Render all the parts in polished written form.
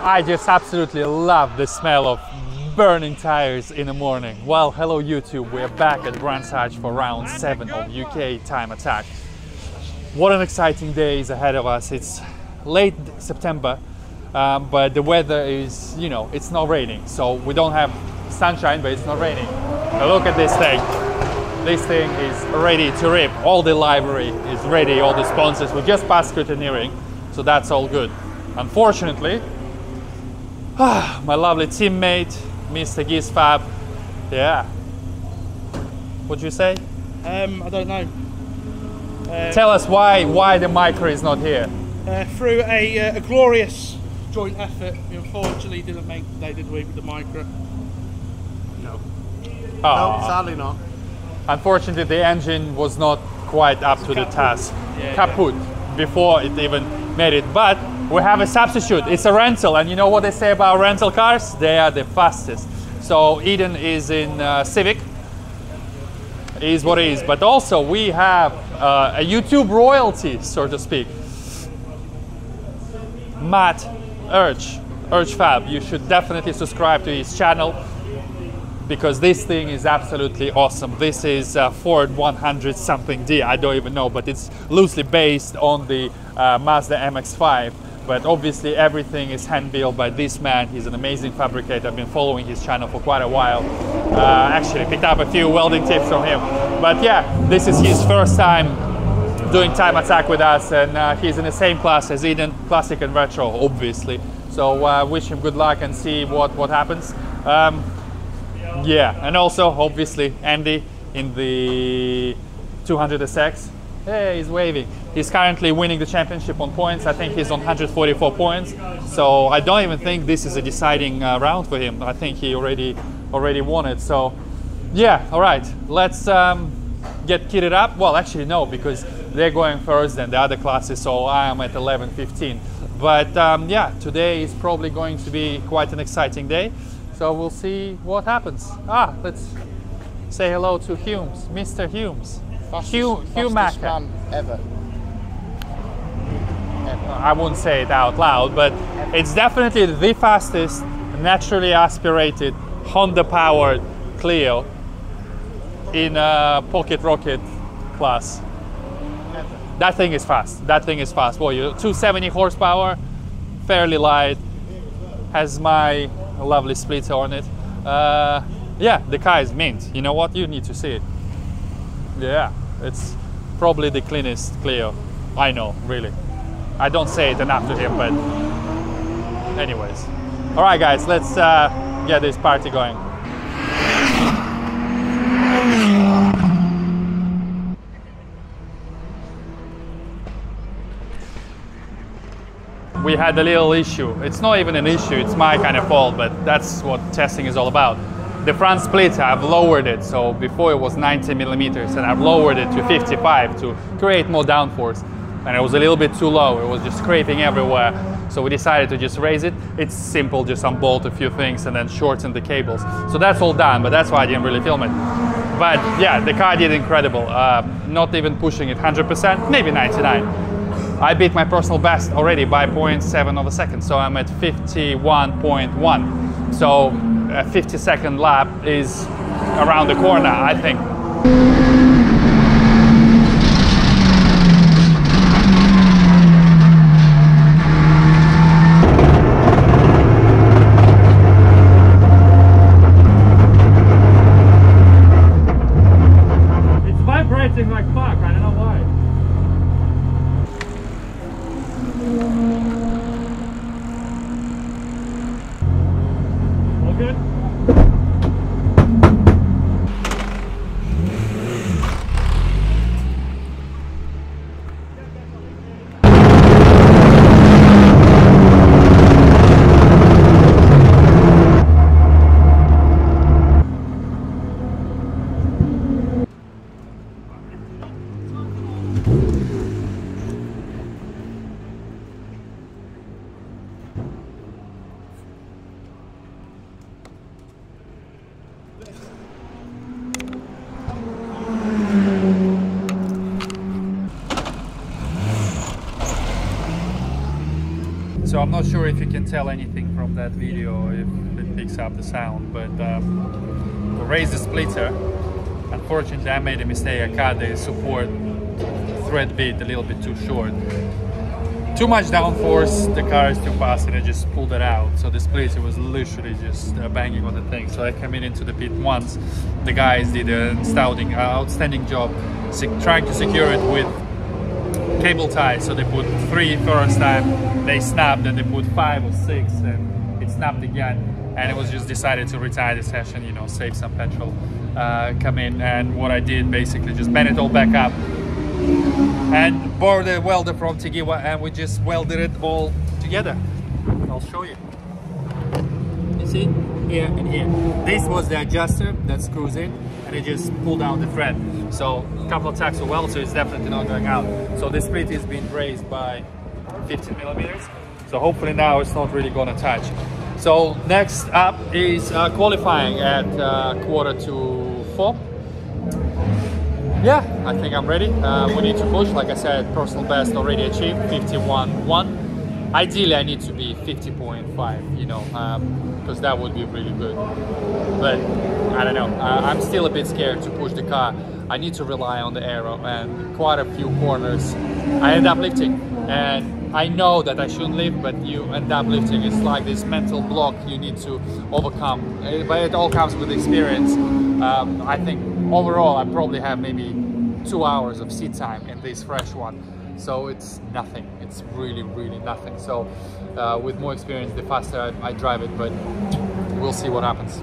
I just absolutely love the smell of burning tires in the morning. Well, hello YouTube, we're back at Brands Hatch for round 7 of UK time attack. What an exciting day is ahead of us. It's late September, but the weather is, you know, it's not raining. So we don't have sunshine, but it's not raining. Now look at this thing. This thing is ready to rip. All the library is ready, all the sponsors. We just passed scrutineering, so that's all good. Unfortunately, my lovely teammate, Mr. RuskiWeldFab, yeah. What'd you say? I don't know. Tell us why the micro is not here. Through a glorious joint effort, we unfortunately didn't make they did with the micro. No. Oh. No, sadly not. Unfortunately, the engine was not quite up to the task. Yeah, Kaput before it even made it. But we have a substitute. It's a rental, and you know what they say about rental cars? They are the fastest. So Eden is in Civic. Is what it is. But also we have a YouTube royalty, so to speak. Matt RuskiWeldFab. You should definitely subscribe to his channel, because this thing is absolutely awesome. This is Ford 100 something D, I don't even know, but it's loosely based on the Mazda MX-5. But obviously everything is hand built by this man. He's an amazing fabricator. I've been following his channel for quite a while. Actually picked up a few welding tips from him. But yeah, this is his first time doing time attack with us, and he's in the same class as Eden, classic and retro, obviously. So wish him good luck and see what happens. Yeah, and also obviously Andy in the 200SX. Hey, he's waving. He's currently winning the championship on points. I think he's on 144 points. So I don't even think this is a deciding round for him. I think he already won it. So yeah, all right. Let's get kitted up. Well, actually no, because they're going first than the other classes. So I am at 11:15. But yeah, today is probably going to be quite an exciting day. So we'll see what happens. Let's say hello to Humes, Mr. Humes. Hugh Macker. Ever. I wouldn't say it out loud, but it's definitely the fastest naturally aspirated Honda-powered Clio in a pocket rocket class. That thing is fast. That thing is fast. Well, 270 horsepower, fairly light, has my lovely splitter on it. Yeah, the car is mint. You know what? You need to see it. Yeah, it's probably the cleanest Clio I know, really. I don't say it enough to him, but anyways. All right, guys, let's get this party going. We had a little issue. It's not even an issue, it's my kind of fault, but that's what testing is all about. The front split, I've lowered it. So before it was 90 millimeters, and I've lowered it to 55 to create more downforce. And it was a little bit too low. It was just scraping everywhere. So we decided to just raise it. It's simple, just unbolt a few things and then shorten the cables. So that's all done, but that's why I didn't really film it. But yeah, the car did incredible. Not even pushing it 100%, maybe 99. I beat my personal best already by 0.7 of a second, so I'm at 51.1. So a 50-second lap is around the corner, I think. It's vibrating like fuck, I don't know why. Good. So I'm not sure if you can tell anything from that video, if it picks up the sound, but we raised the splitter. Unfortunately, I made a mistake. I cut the support thread bit a little bit too short. Too much downforce, the car is too fast, and I just pulled it out. So the splitter was literally just banging on the thing. So I came into the pit once. The guys did an outstanding job trying to secure it with cable ties. So they put 3 first time, they snapped, and they put 5 or 6, and it snapped again. And it was just decided to retire the session, you know, save some petrol, come in. And what I did, basically just bend it all back up and borrowed a welder from Tegiwa, and we just welded it all together. I'll show you. You see, here and here. This was the adjuster that screws in, and it just pulled out the thread. So a couple of tacks of weld, so it's definitely not going out. So the split is being raised by 15 millimeters. So hopefully now it's not really going to touch. So next up is qualifying at 3:45. Yeah, I think I'm ready. We need to push. Like I said, personal best already achieved, 51.1. Ideally, I need to be 50.5, you know, because that would be really good. But I don't know. I'm still a bit scared to push the car. I need to rely on the aero, and quite a few corners I end up lifting. And I know that I shouldn't lift, but you end up lifting. It's like this mental block you need to overcome. But it all comes with experience. I think overall I probably have maybe 2 hours of seat time in this fresh one. So it's nothing. It's really, really nothing. So with more experience, the faster I drive it, but we'll see what happens.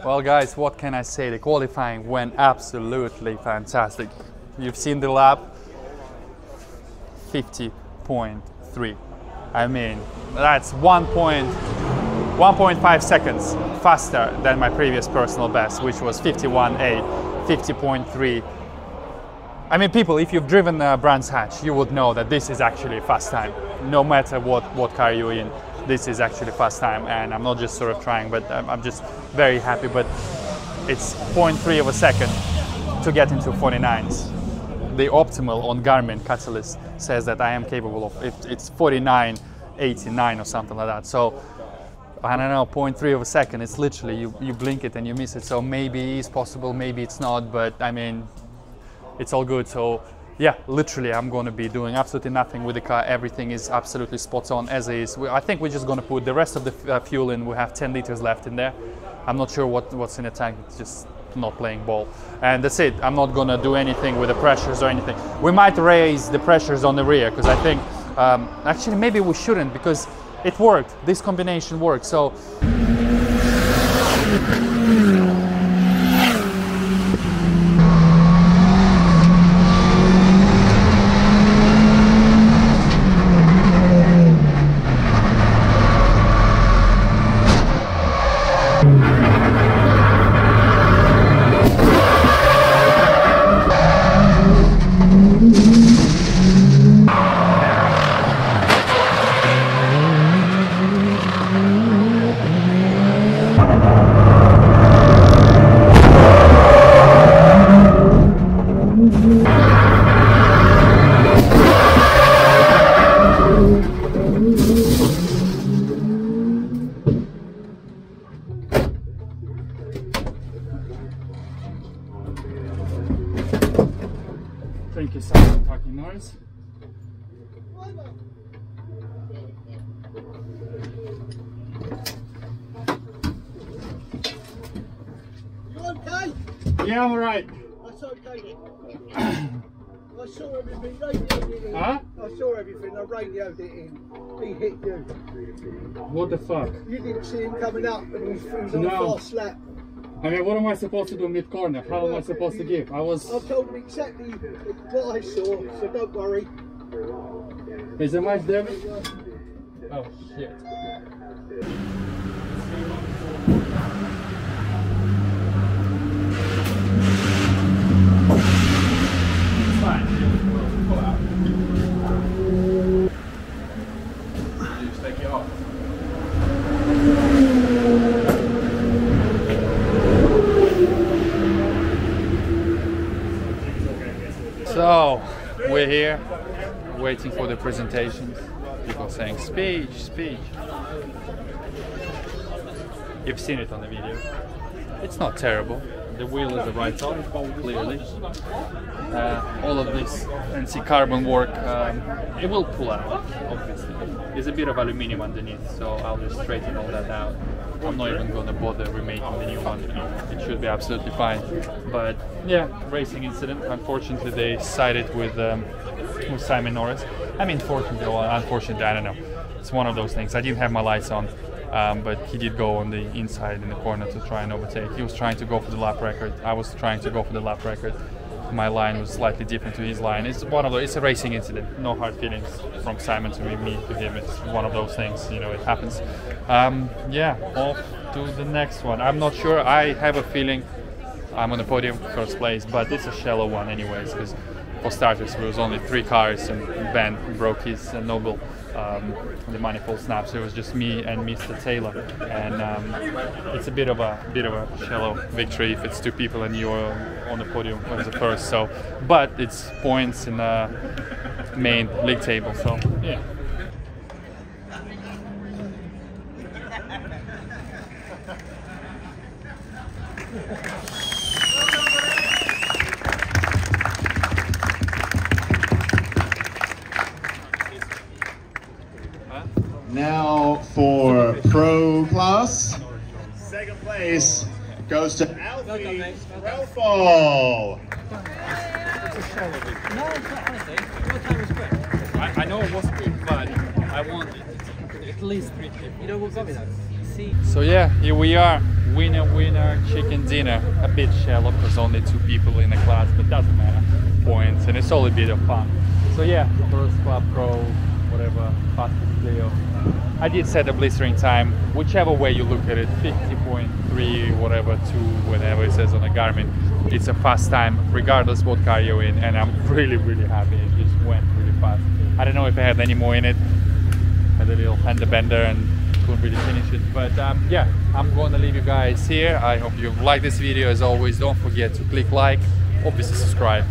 Well guys, what can I say? The qualifying went absolutely fantastic. You've seen the lap, 50.3. I mean, that's 1.5 seconds faster than my previous personal best, which was 51.8, 50.3. I mean, people, if you've driven Brands Hatch, you would know that this is actually a fast time. No matter what car you're in, this is actually fast time, and I'm not just sort of trying, but I'm just very happy. But it's 0.3 of a second to get into 49s. The optimal on Garmin Catalyst says that I am capable of, it's 49.89 or something like that. So I don't know, 0.3 of a second, it's literally, you blink it and you miss it. So maybe it's possible, maybe it's not, but I mean, it's all good. So yeah, literally I'm going to be doing absolutely nothing with the car. Everything is absolutely spot on as is. I think we're just going to put the rest of the fuel in. We have 10 liters left in there. I'm not sure what's in the tank. It's just not playing ball. And that's it. I'm not going to do anything with the pressures or anything. We might raise the pressures on the rear because I think, actually maybe we shouldn't, because it worked. This combination worked. So Norris? You okay? Yeah, I'm alright. That's okay then. I saw everything, radioed it in. Huh? I saw everything, I radioed it in. He hit you. What the fuck? You didn't see him coming up and he was on No. a fast lap. I mean, what am I supposed to do mid-corner? How am I supposed to give? I told him exactly what I saw, so don't worry. Is there much damage? Oh, shit. It's fine. Pull out. You just take it off. So, we're here, waiting for the presentations. People saying, speech, speech. You've seen it on the video. It's not terrible. The wheel is the right top, clearly. All of this NC carbon work, it will pull out, obviously. There's a bit of aluminium underneath, so I'll just straighten all that out. I'm not even going to bother remaking the new one. It should be absolutely fine. But yeah, racing incident. Unfortunately, they sided with Simon Norris. I mean, fortunately or unfortunately, I don't know. It's one of those things. I didn't have my lights on, but he did go on the inside in the corner to try and overtake. He was trying to go for the lap record. I was trying to go for the lap record. My line was slightly different to his line. It's one of those. It's a racing incident. No hard feelings from Simon to me to him. It's one of those things. You know, it happens. Yeah, off to the next one. I'm not sure. I have a feeling I'm on the podium, first place, but it's a shallow one, anyways. Because for starters, there was only 3 cars, and Ben broke his Noble. The manifold snaps. It was just me and Mr. Taylor, and it's a bit of a shallow victory if it's 2 people and you're on the podium as the first. So, but it's points in the main league table. So yeah. Now for pro class, second place goes to Alfie Relfall. I know it was quick, but I want at least 3 people. You know what got me though? See. So yeah, here we are, winner chicken dinner. A bit shallow because only 2 people in the class, but doesn't matter. Points, and it's all a bit of fun. So yeah, first club pro, whatever, fastest deal. I did set a blistering time, whichever way you look at it, 50.3, whatever, 2, whatever it says on the Garmin. It's a fast time, regardless what car you're in, and I'm really happy. It just went really fast. I don't know if I had any more in it. Had a little fender bender and couldn't really finish it, but yeah, I'm going to leave you guys here. I hope you like this video. As always, don't forget to click like, obviously subscribe,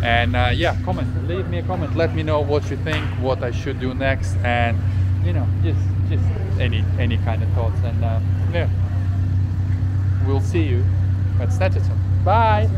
and yeah, comment, leave me a comment, let me know what you think, what I should do next, and you know, just any kind of thoughts, and yeah, we'll see you at Snetterton. Bye.